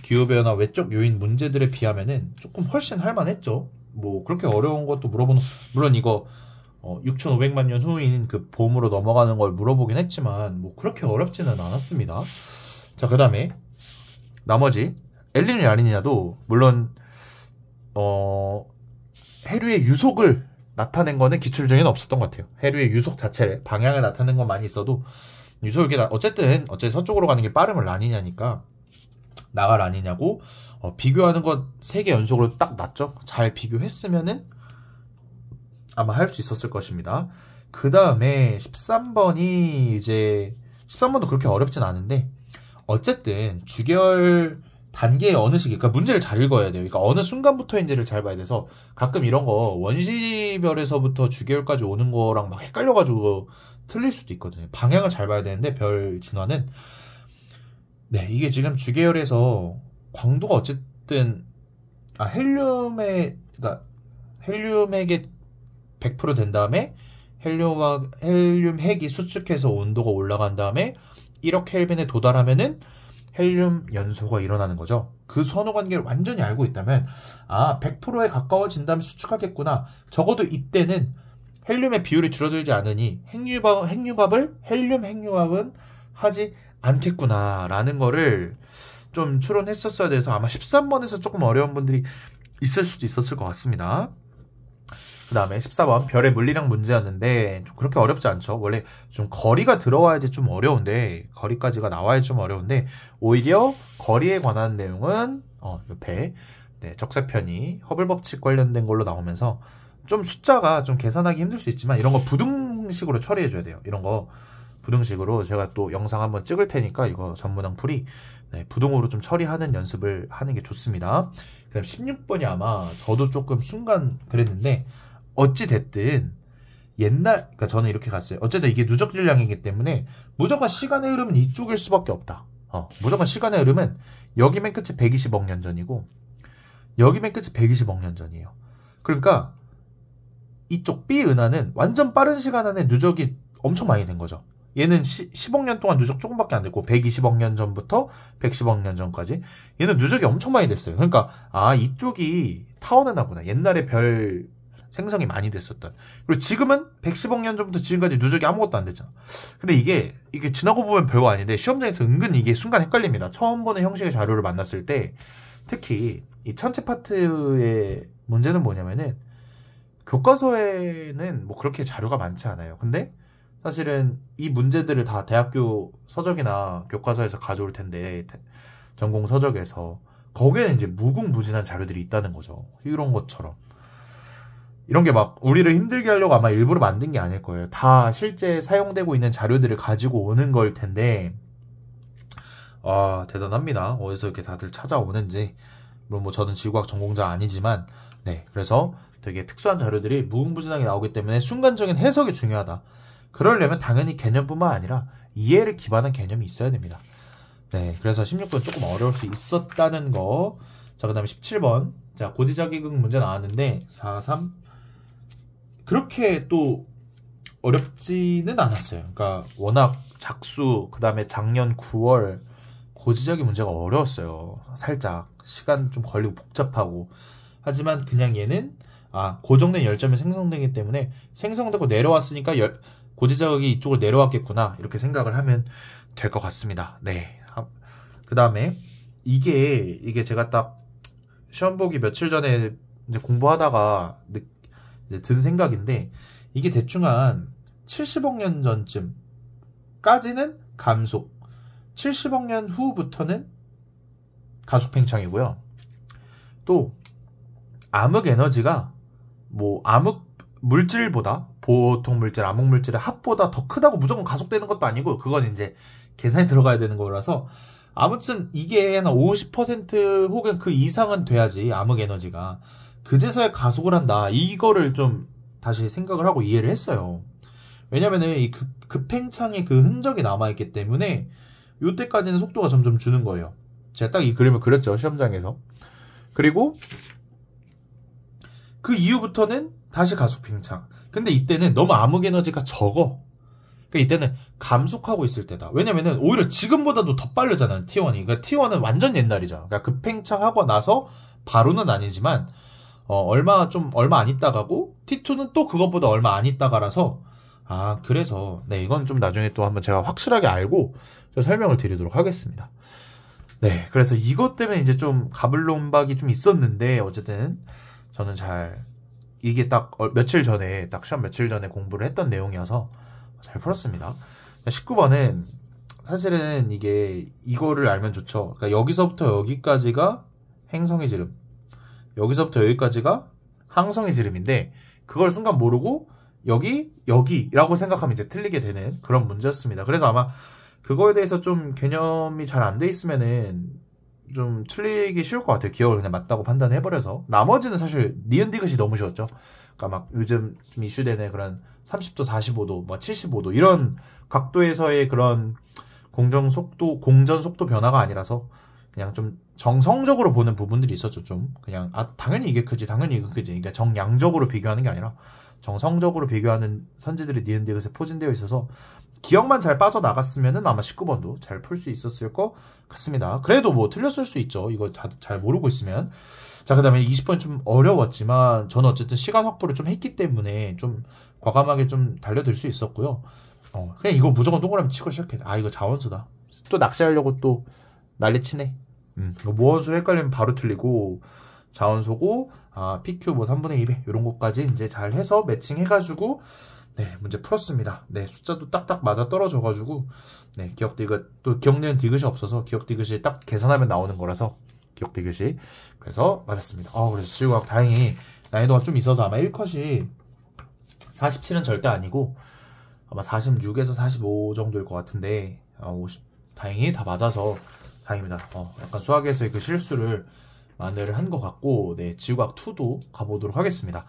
기후변화 외적 요인 문제들에 비하면은 조금 훨씬 할만했죠. 뭐 그렇게 어려운 것도 물어보는, 물론 이거 6,500만 년 후인 그 봄으로 넘어가는 걸 물어보긴 했지만 뭐 그렇게 어렵지는 않았습니다. 자, 그 다음에 나머지 엘니뇨 라니냐도 물론 해류의 유속을 나타낸 거는 기출 중에는 없었던 것 같아요. 해류의 유속 자체를 방향을 나타낸 건 많이 있어도 유속이 어쨌든 서쪽으로 가는 게 빠르면 라니냐니까 나가 라니냐고 비교하는 것 3개 연속으로 딱 났죠. 잘 비교했으면은 아마 할 수 있었을 것입니다. 그 다음에 13번이 이제 13번도 그렇게 어렵진 않은데, 어쨌든 주결 단계의 어느 시기, 그러니까 문제를 잘 읽어야 돼요. 그러니까 어느 순간부터인지를 잘 봐야 돼서 가끔 이런 거 원시별에서부터 주결까지 오는 거랑 막 헷갈려가지고 틀릴 수도 있거든요. 방향을 잘 봐야 되는데 별 진화는 네, 이게 지금 주계열에서 광도가 어쨌든 그러니까 헬륨액에 100% 된 다음에 헬륨 핵이 수축해서 온도가 올라간 다음에 1억 켈빈에 도달하면은 헬륨 연소가 일어나는 거죠. 그 선후 관계를 완전히 알고 있다면 100%에 가까워진 다음에 수축하겠구나. 적어도 이때는 헬륨의 비율이 줄어들지 않으니 헬륨 핵융합은 하지 않겠구나 라는 거를 좀 추론했었어야 돼서 아마 13번에서 조금 어려운 분들이 있을 수도 있었을 것 같습니다. 그 다음에 14번 별의 물리량 문제였는데 좀 그렇게 어렵지 않죠. 원래 좀 거리가 들어와야지 좀 어려운데, 거리까지가 나와야지 좀 어려운데, 오히려 거리에 관한 내용은 옆에 적세 편이 허블 법칙 관련된 걸로 나오면서 좀 숫자가 좀 계산하기 힘들 수 있지만 이런 거 부등식으로 처리해줘야 돼요. 이런 거 부등식으로 제가 또 영상 한번 찍을 테니까 이거 전문항 풀이 부등으로 좀 처리하는 연습을 하는 게 좋습니다. 그 다음 16번이 아마 저도 조금 순간 그랬는데, 어찌 됐든 그러니까 저는 이렇게 갔어요. 어쨌든 이게 누적 질량이기 때문에 무조건 시간의 흐름은 이쪽일 수밖에 없다. 무조건 시간의 흐름은 여기 맨 끝이 120억 년 전이고 여기 맨 끝이 120억 년 전이에요. 그러니까 이쪽 B은하는 완전 빠른 시간 안에 누적이 엄청 많이 된 거죠. 얘는 10억 년 동안 누적 조금밖에 안 됐고 120억 년 전부터 110억 년 전까지 얘는 누적이 엄청 많이 됐어요. 그러니까 이쪽이 타원은하구나. 옛날에 별 생성이 많이 됐었던. 그리고 지금은 110억 년 전부터 지금까지 누적이 아무것도 안 됐잖아. 근데 이게 지나고 보면 별거 아닌데 시험장에서 은근 이게 순간 헷갈립니다. 처음 보는 형식의 자료를 만났을 때 특히 이 천체 파트의 문제는 뭐냐면은 교과서에는 뭐 그렇게 자료가 많지 않아요. 근데 사실은 이 문제들을 다 대학교 서적이나 교과서에서 가져올 텐데, 전공 서적에서 거기에는 이제 무궁무진한 자료들이 있다는 거죠. 이런 것처럼. 이런 게 막 우리를 힘들게 하려고 아마 일부러 만든 게 아닐 거예요. 다 실제 사용되고 있는 자료들을 가지고 오는 걸 텐데, 대단합니다. 어디서 이렇게 다들 찾아오는지. 물론 뭐 저는 지구과학 전공자 아니지만, 그래서 되게 특수한 자료들이 무궁무진하게 나오기 때문에 순간적인 해석이 중요하다. 그러려면 당연히 개념뿐만 아니라 이해를 기반한 개념이 있어야 됩니다. 그래서 16번 조금 어려울 수 있었다는 거. 자, 그 다음에 17번. 자, 고지자기극 문제 나왔는데 4, 3. 그렇게 또 어렵지는 않았어요. 그러니까 워낙 작수, 그 다음에 작년 9월 고지자기 문제가 어려웠어요. 살짝 시간 좀 걸리고 복잡하고. 하지만 그냥 얘는 고정된 열점이 생성되기 때문에 생성되고 내려왔으니까 고지자극이 이쪽으로 내려왔겠구나 이렇게 생각을 하면 될 것 같습니다. 그 다음에 이게 제가 딱 시험 보기 며칠 전에 이제 공부하다가 이제 든 생각인데, 이게 대충 한 70억 년 전쯤까지는 감속, 70억 년 후부터는 가속 팽창이고요. 또 암흑 에너지가 뭐 암흑 물질보다 보통 물질, 암흑 물질의 합보다 더 크다고 무조건 가속되는 것도 아니고 그건 이제 계산이 들어가야 되는 거라서 아무튼 이게 한 50% 혹은 그 이상은 돼야지 암흑 에너지가 그제서야 가속을 한다. 이거를 좀 다시 생각을 하고 이해를 했어요. 왜냐면은 이 급행창의 그 흔적이 남아있기 때문에 요때까지는 속도가 점점 주는 거예요. 제가 딱 이 그림을 그렸죠, 시험장에서. 그리고 그 이후부터는 다시 가속 팽창. 근데 이때는 너무 암흑 에너지가 적어. 그러니까 이때는 감속하고 있을 때다. 왜냐면은 오히려 지금보다도 더 빠르잖아요, T1이. 그러니까 T1은 완전 옛날이죠. 그러니까 급팽창하고 나서 바로는 아니지만 얼마 안 있다가고 T2는 또 그것보다 얼마 안 있다가라서 그래서 네, 이건 좀 나중에 또 한번 제가 확실하게 알고 설명을 드리도록 하겠습니다. 네, 그래서 이것 때문에 이제 좀 가불론박이 좀 있었는데 어쨌든 저는 이게 딱 며칠 전에 딱 시험 며칠 전에 공부를 했던 내용이어서 잘 풀었습니다. 19번은 사실은 이거를 알면 좋죠. 그러니까 여기서부터 여기까지가 행성의 지름, 여기서부터 여기까지가 항성의 지름인데 그걸 순간 모르고 여기라고 생각하면 이제 틀리게 되는 그런 문제였습니다. 그래서 아마 그거에 대해서 좀 개념이 잘 안 돼 있으면은 좀 틀리기 쉬울 것 같아요. 기억을 그냥 맞다고 판단해버려서. 나머지는 사실 니은 디귿이 너무 쉬웠죠. 그러니까 막 요즘 좀 이슈되는 그런 30도, 45도, 뭐 75도 이런 각도에서의 그런 공전 속도 변화가 아니라서 그냥 좀 정성적으로 보는 부분들이 있었죠. 좀 그냥 당연히 이게 크지, 당연히 이게 크지. 그러니까 정량적으로 비교하는 게 아니라 정성적으로 비교하는 선지들이 니은 디귿에 포진되어 있어서 기억만 잘 빠져나갔으면은 아마 19번도 잘 풀 수 있었을 것 같습니다. 그래도 뭐 틀렸을 수 있죠. 이거 잘 모르고 있으면. 자, 그 다음에 20번 좀 어려웠지만 저는 어쨌든 시간 확보를 좀 했기 때문에 좀 과감하게 좀 달려들 수 있었고요. 그냥 이거 무조건 동그라미 치고 시작해. 이거 자원수다. 또 낚시하려고 또 난리치네. 이거 모원수 헷갈리면 바로 틀리고 자원수고 PQ 뭐 3분의 2배 이런 것까지 이제 잘 해서 매칭해가지고 네, 문제 풀었습니다. 네, 숫자도 딱딱 맞아 떨어져가지고 네, 기억 디귿 또 기억내는 디귿이 없어서 기억 디귿이 딱 계산하면 나오는 거라서 기억 디귿이 그래서 맞았습니다. 그래서 지구과학 다행히 난이도가 좀 있어서 아마 1컷이 47은 절대 아니고 아마 46에서 45 정도일 것 같은데 50 다행히 다 맞아서 다행입니다. 약간 수학에서의 그 실수를 만회를 한 것 같고 네, 지구과학 2도 가보도록 하겠습니다.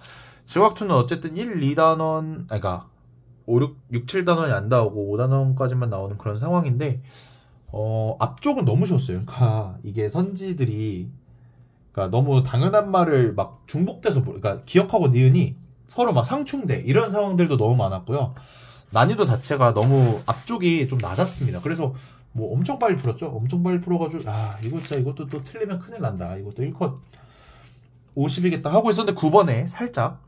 지구과학2는 어쨌든 1, 2단원, 그러니까 5, 6, 7단원이 안 나오고 5단원까지만 나오는 그런 상황인데 앞쪽은 너무 쉬웠어요. 그러니까 이게 선지들이 그러니까 너무 당연한 말을 막 중복돼서 그러니까 기억하고 니은이 서로 막 상충돼 이런 상황들도 너무 많았고요. 난이도 자체가 너무 앞쪽이 좀 낮았습니다. 그래서 뭐 엄청 빨리 풀었죠. 엄청 빨리 풀어가지고 이거 진짜 이것도 또 틀리면 큰일 난다. 이것도 1컷 50이겠다 하고 있었는데 9번에 살짝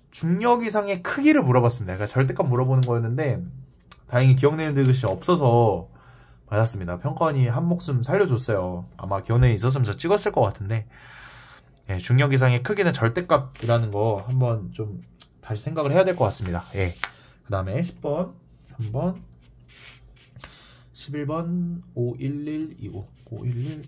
중력 이상의 크기를 물어봤습니다. 그러니까 절대값 물어보는 거였는데 다행히 기억내는 디귿이 없어서 맞았습니다. 평가원이 한 목숨 살려줬어요. 아마 기억내는 있었으면 저 찍었을 것 같은데 예, 중력 이상의 크기는 절대값이라는 거 한번 좀 다시 생각을 해야 될 것 같습니다. 예. 그 다음에 10번, 3번, 11번, 51125, 51125.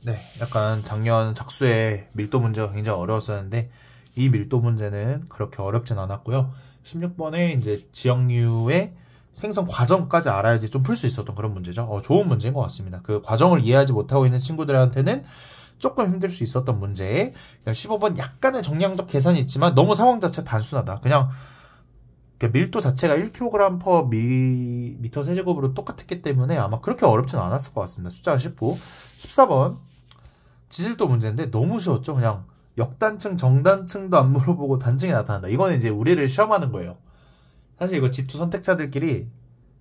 네, 약간 작년 작수의 밀도 문제가 굉장히 어려웠었는데 이 밀도 문제는 그렇게 어렵진 않았고요. 16번에 이제 지역류의 생성 과정까지 알아야지 좀 풀 수 있었던 그런 문제죠. 좋은 문제인 것 같습니다. 그 과정을 이해하지 못하고 있는 친구들한테는 조금 힘들 수 있었던 문제. 15번 약간의 정량적 계산이 있지만 너무 상황 자체가 단순하다. 그냥 밀도 자체가 1kg per 미터 세제곱으로 똑같았기 때문에 아마 그렇게 어렵진 않았을 것 같습니다. 숫자가 쉽고 14번 지질도 문제인데 너무 쉬웠죠. 그냥 역단층, 정단층도 안 물어보고 단층이 나타난다. 이거는 이제 우리를 시험하는 거예요. 사실 이거 G2 선택자들끼리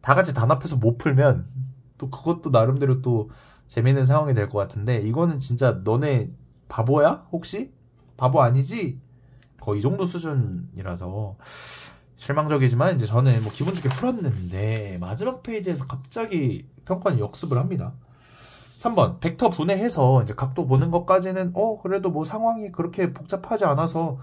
다 같이 단합해서 못 풀면 또 그것도 나름대로 또 재밌는 상황이 될 것 같은데 이거는 진짜 너네 바보야? 혹시? 바보 아니지? 거의 이 정도 수준이라서 실망적이지만 이제 저는 뭐 기분 좋게 풀었는데 마지막 페이지에서 갑자기 평가는 역습을 합니다. 3번 벡터 분해해서 이제 각도 보는 것까지는 그래도 뭐 상황이 그렇게 복잡하지 않아서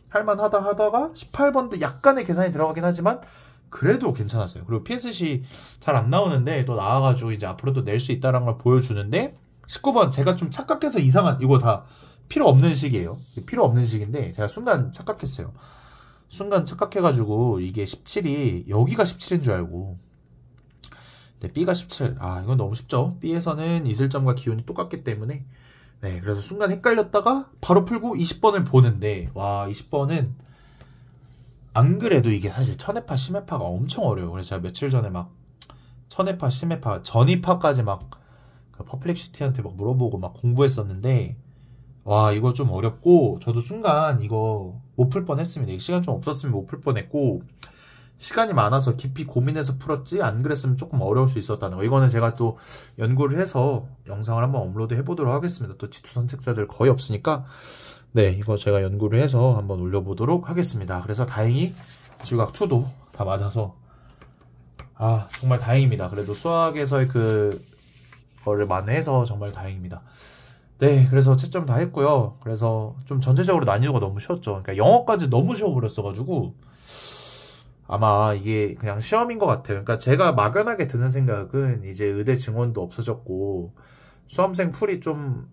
할만하다 하다가 18번도 약간의 계산이 들어가긴 하지만 그래도 괜찮았어요. 그리고 PSC 잘 안 나오는데 또 나와가지고 이제 앞으로도 낼 수 있다는 걸 보여주는데 19번 제가 좀 착각해서 이상한, 이거 다 필요 없는 식이에요. 필요 없는 식인데 제가 순간 착각했어요. 순간 착각해가지고 이게 17이 여기가 17인 줄 알고. 네, B가 17. 아, 이건 너무 쉽죠. B에서는 이슬점과 기온이 똑같기 때문에. 네, 그래서 순간 헷갈렸다가 바로 풀고 20번을 보는데, 와, 20번은 안 그래도 이게 사실 1000회파, 10회파가 엄청 어려워요. 그래서 제가 며칠 전에 막 1000회파, 10회파, 전입파까지 막 퍼플렉시티한테 막 물어보고 막 공부했었는데, 와, 이거 좀 어렵고, 저도 순간 이거 못 풀 뻔했습니다. 시간 좀 없었으면 못 풀 뻔했고, 시간이 많아서 깊이 고민해서 풀었지, 안 그랬으면 조금 어려울 수 있었다는 거. 이거는 제가 또 연구를 해서 영상을 한번 업로드 해보도록 하겠습니다. 또 지투 선택자들 거의 없으니까. 네, 이거 제가 연구를 해서 한번 올려보도록 하겠습니다. 그래서 다행히 지구과학2도 다 맞아서, 아, 정말 다행입니다. 그래도 수학에서의 거를 만회해서 정말 다행입니다. 네, 그래서 채점 다 했고요. 그래서 좀 전체적으로 난이도가 너무 쉬웠죠. 그러니까 영어까지 너무 쉬워버렸어가지고 아마 이게 그냥 시험인 것 같아요. 그러니까 제가 막연하게 드는 생각은 이제 의대 증원도 없어졌고 수험생 풀이 좀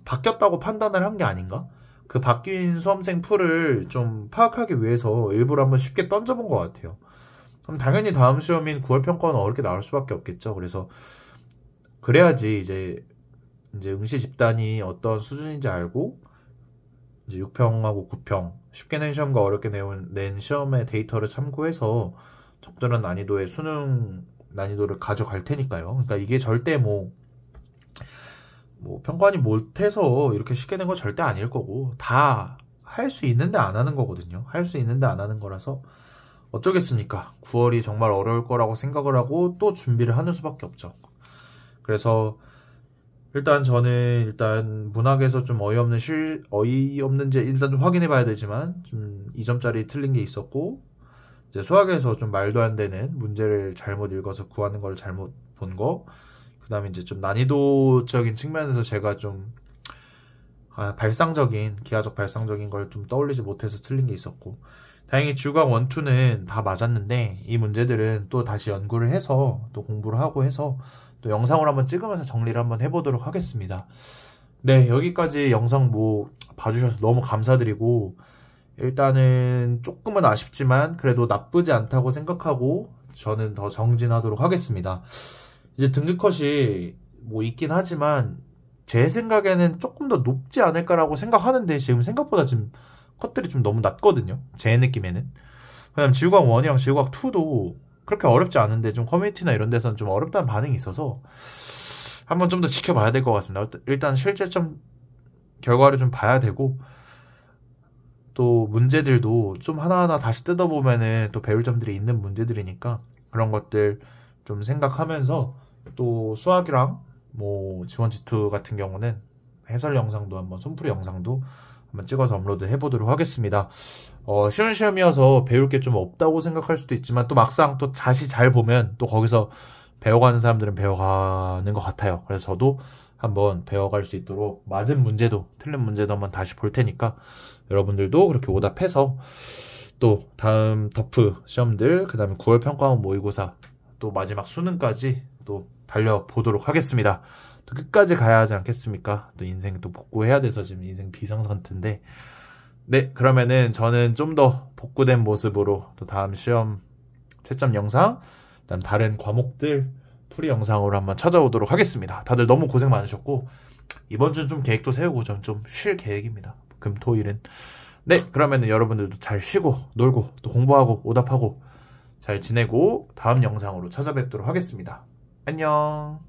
바뀌었다고 판단을 한 게 아닌가? 그 바뀐 수험생 풀을 좀 파악하기 위해서 일부러 한번 쉽게 던져본 것 같아요. 그럼 당연히 다음 시험인 9월 평가는 어렵게 나올 수밖에 없겠죠. 그래서 그래야지 이제 응시 집단이 어떤 수준인지 알고 이제 6평하고 9평 쉽게 낸 시험과 어렵게 낸 시험의 데이터를 참고해서 적절한 난이도의 수능 난이도를 가져갈 테니까요. 그러니까 이게 절대 뭐 평가원이 못해서 이렇게 쉽게 낸 건 절대 아닐 거고 다 할 수 있는데 안 하는 거거든요. 할 수 있는데 안 하는 거라서 어쩌겠습니까. 9월이 정말 어려울 거라고 생각을 하고 또 준비를 하는 수밖에 없죠. 그래서 일단 저는 문학에서 좀 어이없는지 일단 좀 확인해 봐야 되지만 좀 2점짜리 틀린 게 있었고 이제 수학에서 좀 말도 안 되는 문제를 잘못 읽어서 구하는 걸 잘못 본 거, 그 다음에 이제 좀 난이도적인 측면에서 제가 좀 기하적 발상적인 걸 좀 떠올리지 못해서 틀린 게 있었고, 다행히 지구과학 1, 2는 다 맞았는데 이 문제들은 또 다시 연구를 해서 또 공부를 하고 해서 또 영상으로 한번 찍으면서 정리를 한번 해보도록 하겠습니다. 네, 여기까지 영상 봐주셔서 너무 감사드리고, 일단은 조금은 아쉽지만 그래도 나쁘지 않다고 생각하고 저는 더 정진하도록 하겠습니다. 이제 등급컷이 있긴 하지만 제 생각에는 조금 더 높지 않을까라고 생각하는데 지금 생각보다 지금 컷들이 좀 너무 낮거든요. 제 느낌에는. 그다음 지구과학 1이랑 지구과학 2도 그렇게 어렵지 않은데 좀 커뮤니티나 이런 데서는 좀 어렵다는 반응이 있어서 한번 좀 더 지켜봐야 될 것 같습니다. 일단 실제점 결과를 좀 봐야 되고, 또 문제들도 좀 하나하나 다시 뜯어보면은 또 배울 점들이 있는 문제들이니까 그런 것들 좀 생각하면서, 또 수학이랑 지원 지투 같은 경우는 해설 영상도 한번, 손풀이 영상도 한번 찍어서 업로드 해보도록 하겠습니다. 쉬운 시험이어서 배울 게 좀 없다고 생각할 수도 있지만 또 막상 또 다시 잘 보면 또 거기서 배워가는 사람들은 배워가는 것 같아요. 그래서 저도 한번 배워갈 수 있도록 맞은 문제도 틀린 문제도 한번 다시 볼 테니까 여러분들도 그렇게 오답해서 또 다음 더프 시험들, 그 다음에 9월 평가원 모의고사, 또 마지막 수능까지 또 달려보도록 하겠습니다. 또 끝까지 가야 하지 않겠습니까? 또 인생 또 복구해야 돼서 지금 인생 비상상태인데, 네, 그러면은 저는 좀 더 복구된 모습으로 또 다음 시험 채점 영상, 그다음 다른 과목들 풀이 영상으로 한번 찾아오도록 하겠습니다. 다들 너무 고생 많으셨고 이번 주는 좀 계획도 세우고 전 좀 쉴 계획입니다. 금, 토, 일은. 네, 그러면은 여러분들도 잘 쉬고 놀고 또 공부하고 오답하고 잘 지내고 다음 영상으로 찾아뵙도록 하겠습니다. 안녕.